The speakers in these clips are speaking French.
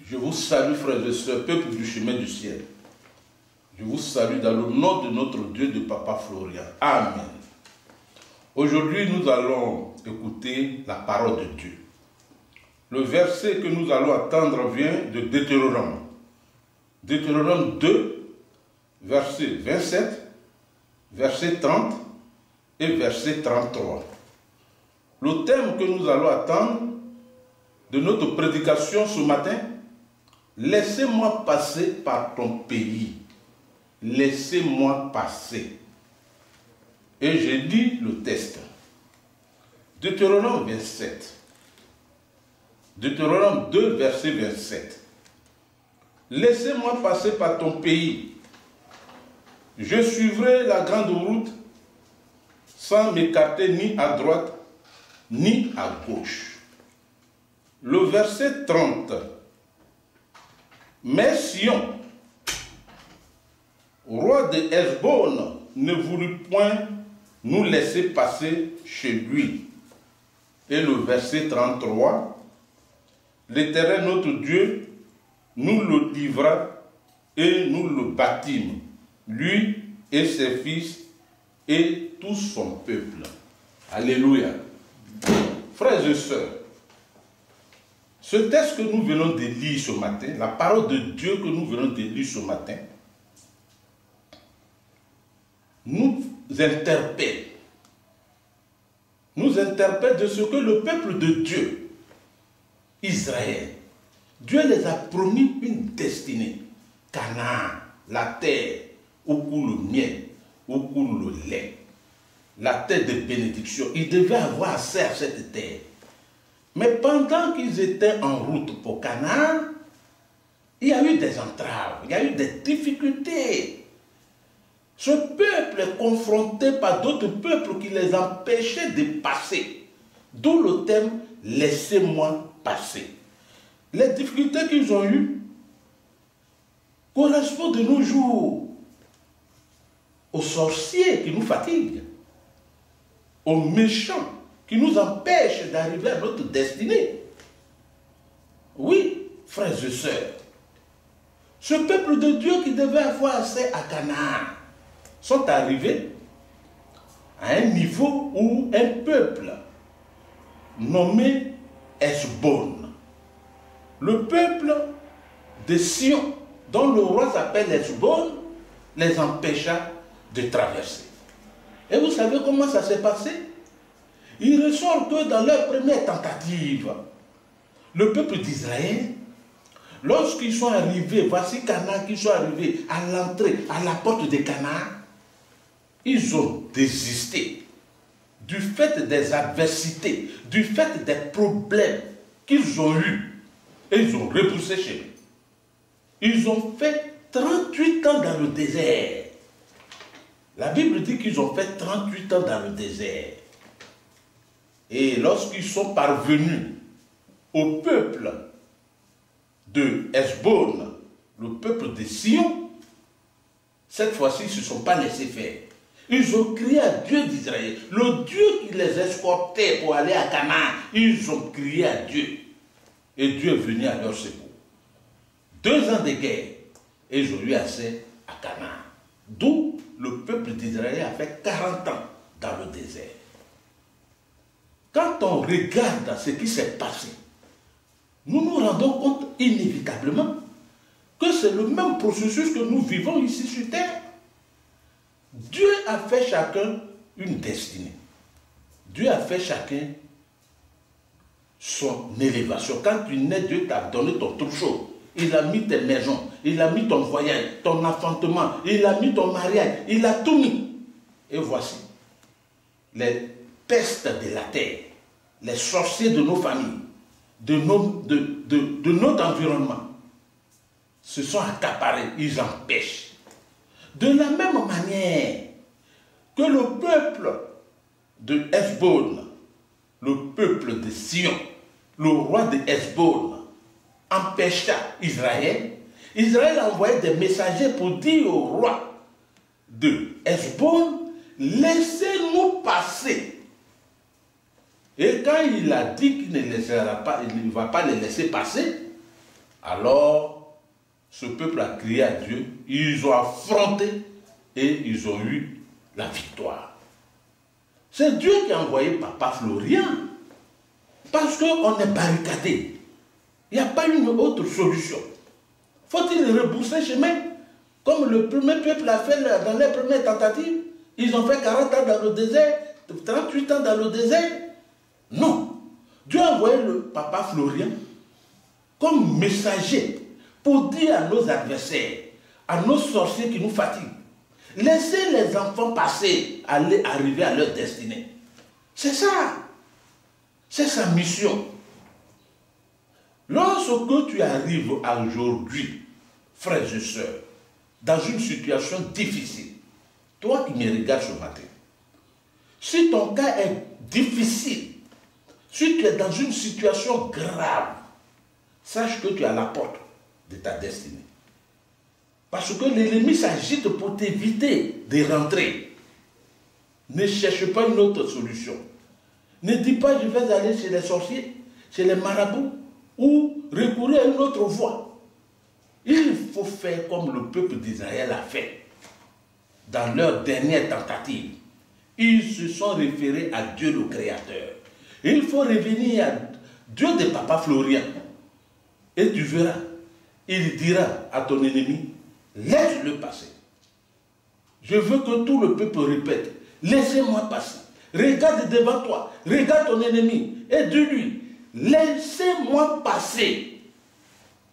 Je vous salue, frères et sœurs, peuple du chemin du ciel. Je vous salue dans le nom de notre Dieu, de Papa Florian. Amen. Aujourd'hui, nous allons écouter la parole de Dieu. Le verset que nous allons attendre vient de Deutéronome. Deutéronome 2, verset 27, verset 30 et verset 33. Le thème que nous allons attendre de notre prédication ce matin, laissez-moi passer par ton pays. Laissez-moi passer. Et j'ai lu le texte. Deutéronome 27. Deutéronome 2, verset 27. Laissez-moi passer par ton pays. Je suivrai la grande route sans m'écarter ni à droite ni à gauche. Le verset 30. Mais Sion, roi de Hesbon, ne voulut point nous laisser passer chez lui. Et le verset 33, l'Éternel notre Dieu nous le livra et nous le bâtîmes, lui et ses fils et tout son peuple. Alléluia. Frères et sœurs, ce texte que nous venons de lire ce matin, la parole de Dieu que nous venons de lire ce matin, nous interpelle. Nous interpelle de ce que le peuple de Dieu, Israël, Dieu les a promis une destinée. Canaan, la terre où coule le miel, où coule le lait. La terre de bénédiction. Ils devaient avoir accès à cette terre. Mais pendant qu'ils étaient en route pour Canaan, il y a eu des entraves, il y a eu des difficultés. Ce peuple est confronté par d'autres peuples qui les empêchaient de passer. D'où le thème « Laissez-moi passer ». Les difficultés qu'ils ont eues correspondent de nos jours aux sorciers qui nous fatiguent, aux méchants qui nous empêchent d'arriver à notre destinée. Oui, frères et sœurs, ce peuple de Dieu qui devait avoir accès à Canaan sont arrivés à un niveau où un peuple nommé Hesbon, le peuple de Sion, dont le roi s'appelle Hesbon, les empêcha de traverser. Et vous savez comment ça s'est passé? Il ressort que dans leur première tentative, le peuple d'Israël, lorsqu'ils sont arrivés, voici Canaan, qu'ils sont arrivés à l'entrée, à la porte de Canaan, ils ont désisté du fait des adversités, du fait des problèmes qu'ils ont eus. Et ils ont repoussé chez eux. Ils ont fait 38 ans dans le désert. La Bible dit qu'ils ont fait 38 ans dans le désert. Et lorsqu'ils sont parvenus au peuple de Hesbon, le peuple de Sion, cette fois-ci, ils ne se sont pas laissés faire. Ils ont crié à Dieu d'Israël, le Dieu qui les escortait pour aller à Canaan. Ils ont crié à Dieu. Et Dieu est venu à leur secours. 2 ans de guerre, et ils ont eu accès à Canaan. D'où le peuple d'Israël a fait 40 ans dans le désert. Quand on regarde ce qui s'est passé, nous nous rendons compte inévitablement que c'est le même processus que nous vivons ici sur terre. Dieu a fait chacun une destinée. Dieu a fait chacun son élévation. Quand tu nais, Dieu t'a donné ton troupeau. Il a mis tes maisons, il a mis ton voyage, ton enfantement, il a mis ton mariage, il a tout mis. Et voici, les pestes de la terre, les sorciers de nos familles, de notre environnement, se sont accaparés, ils empêchent. De la même manière que le peuple de Hesbon, le peuple de Sion, le roi de Hesbon, empêcha Israël, Israël a envoyé des messagers pour dire au roi de Hesbon, laissez-nous passer. Et quand il a dit qu'il ne laissera pas, il ne va pas les laisser passer, Alors, ce peuple a crié à Dieu, ils ont affronté et ils ont eu la victoire. C'est Dieu qui a envoyé Papa Florian, parce qu'on est barricadé. Il n'y a pas une autre solution. Faut-il rebourser chemin, comme le premier peuple a fait dans les premières tentatives? Ils ont fait 40 ans dans le désert, 38 ans dans le désert. Non. Dieu a envoyé le Papa Florian comme messager pour dire à nos adversaires, à nos sorciers qui nous fatiguent, laissez les enfants passer, arriver à leur destinée. C'est ça. C'est sa mission. Lorsque tu arrives aujourd'hui, frères et sœurs, dans une situation difficile, toi qui me regardes ce matin, si ton cas est difficile, si tu es dans une situation grave, sache que tu es à la porte de ta destinée. Parce que l'ennemi s'agite pour t'éviter de rentrer. Ne cherche pas une autre solution. Ne dis pas je vais aller chez les sorciers, chez les marabouts, ou recourir à une autre voie. Il faut faire comme le peuple d'Israël a fait dans leur dernière tentative. Ils se sont référés à Dieu le Créateur. Il faut revenir à Dieu de Papa Florian. Et tu verras, il dira à ton ennemi, laisse-le passer. Je veux que tout le peuple répète, laissez-moi passer. Regarde devant toi, regarde ton ennemi et dis-lui, laissez-moi passer.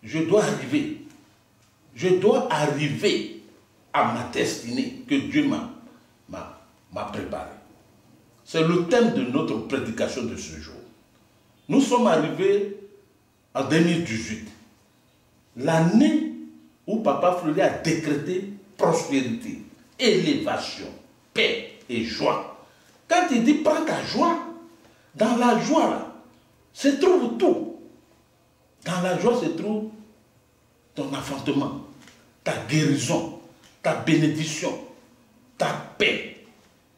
Je dois arriver. Je dois arriver à ma destinée que Dieu m'a préparée. C'est le thème de notre prédication de ce jour. Nous sommes arrivés en 2018, l'année où Papa Fleury a décrété prospérité, élévation, paix et joie. Quand il dit prends ta joie, dans la joie là, se trouve tout. Dans la joie se trouve ton enfantement, ta guérison, ta bénédiction, ta paix.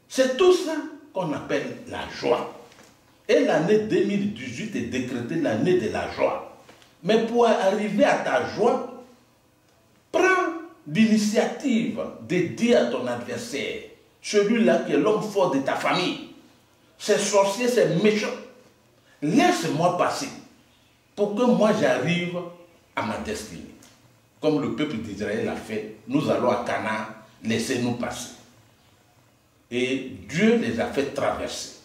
C'est tout ça qu'on appelle la joie. Et l'année 2018 est décrétée l'année de la joie. Mais pour arriver à ta joie, prends l'initiative de dire à ton adversaire, celui-là qui est l'homme fort de ta famille, ces sorciers, ces méchants, laisse-moi passer pour que moi j'arrive à ma destinée. Comme le peuple d'Israël a fait, nous allons à Canaan, laissez-nous passer. Et Dieu les a fait traverser.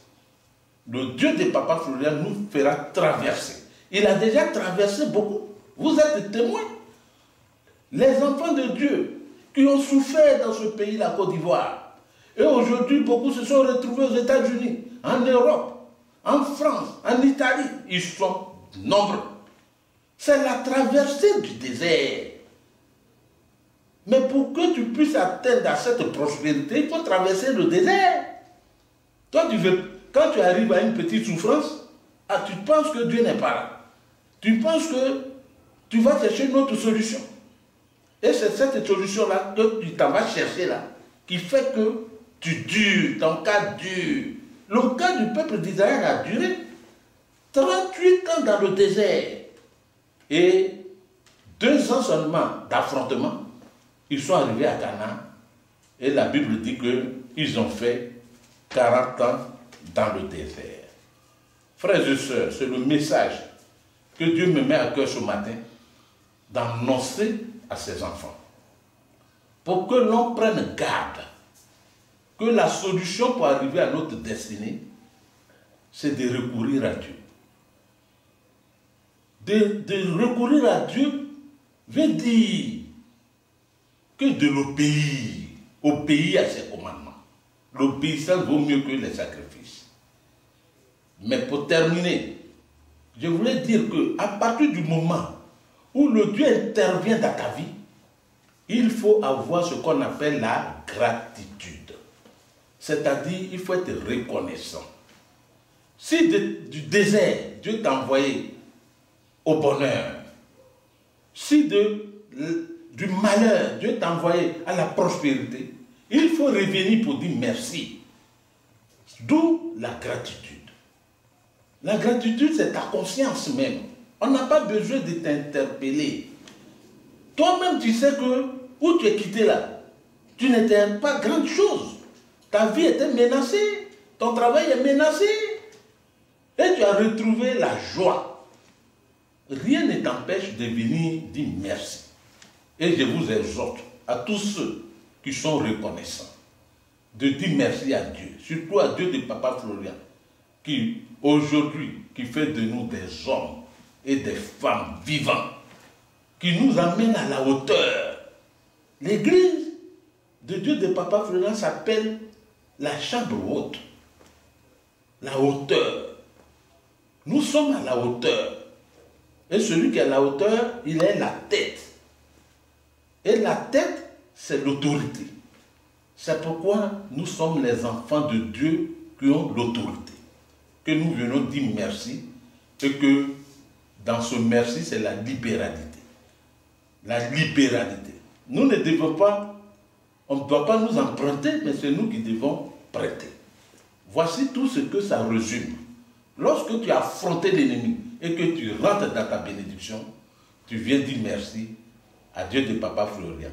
Le Dieu de Papa Florian nous fera traverser. Il a déjà traversé beaucoup. Vous êtes témoins. Les enfants de Dieu qui ont souffert dans ce pays, la Côte d'Ivoire. Et aujourd'hui, beaucoup se sont retrouvés aux États-Unis, en Europe, en France, en Italie. Ils sont nombreux. C'est la traversée du désert. Mais pour que tu puisses atteindre à cette prospérité, il faut traverser le désert. Toi, quand tu arrives à une petite souffrance, tu penses que Dieu n'est pas là. Tu penses que tu vas chercher une autre solution. Et c'est cette solution-là que tu t'en vas chercher là, qui fait que tu dures, ton cas dure. Le cas du peuple d'Israël a duré 38 ans dans le désert. Et 2 ans seulement d'affrontement, ils sont arrivés à Canaan. Et la Bible dit qu'ils ont fait 40 ans dans le désert. Frères et sœurs, c'est le message que Dieu me met à cœur ce matin d'annoncer à ses enfants. Pour que l'on prenne garde que la solution pour arriver à notre destinée, c'est de recourir à Dieu. De recourir à Dieu veut dire que de obéir à ses commandements. L'obéissance vaut mieux que les sacrifices. Mais pour terminer, je voulais dire qu'à partir du moment où le Dieu intervient dans ta vie, il faut avoir ce qu'on appelle la gratitude. C'est-à-dire, il faut être reconnaissant. Si du désert, Dieu t'a envoyé au bonheur, si du malheur, Dieu t'a envoyé à la prospérité, il faut revenir pour dire merci. D'où la gratitude. La gratitude, c'est ta conscience même On n'a pas besoin de t'interpeller. Toi-même, tu sais que où tu es quitté là, tu n'étais pas grande chose. Ta vie était menacée, ton travail est menacé. Et tu as retrouvé la joie. Rien ne t'empêche de venir dire merci. Et je vous exhorte à tous ceux qui sont reconnaissants de dire merci à Dieu, surtout à Dieu de Papa Florian, qui aujourd'hui, qui fait de nous des hommes et des femmes vivants, qui nous amène à la hauteur. L'église de Dieu de Papa Florian s'appelle la chambre haute. La hauteur. Nous sommes à la hauteur. Et celui qui est à la hauteur, il est la tête. Et la tête, c'est l'autorité. C'est pourquoi nous sommes les enfants de Dieu qui ont l'autorité. Que nous venons dire merci et que dans ce merci, c'est la libéralité. La libéralité. Nous ne devons pas, on ne doit pas nous emprunter, mais c'est nous qui devons prêter. Voici tout ce que ça résume. Lorsque tu as affronté l'ennemi et que tu rentres dans ta bénédiction, tu viens dire merci à Dieu de Papa Florian.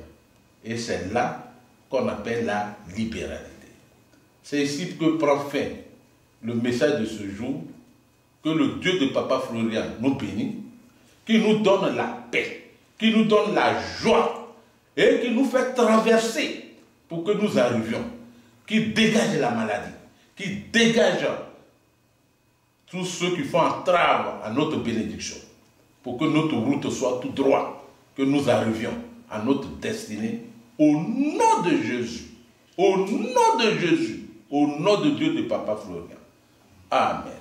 Et c'est là qu'on appelle la libéralité. C'est ici que prend fin le message de ce jour, que le Dieu de Papa Florian nous bénit, qui nous donne la paix, qui nous donne la joie et qui nous fait traverser pour que nous arrivions, qui dégage la maladie, qui dégage tous ceux qui font entrave à notre bénédiction, pour que notre route soit tout droit, que nous arrivions à notre destinée, au nom de Jésus, au nom de Jésus, au nom de Dieu de Papa Florian. Amen.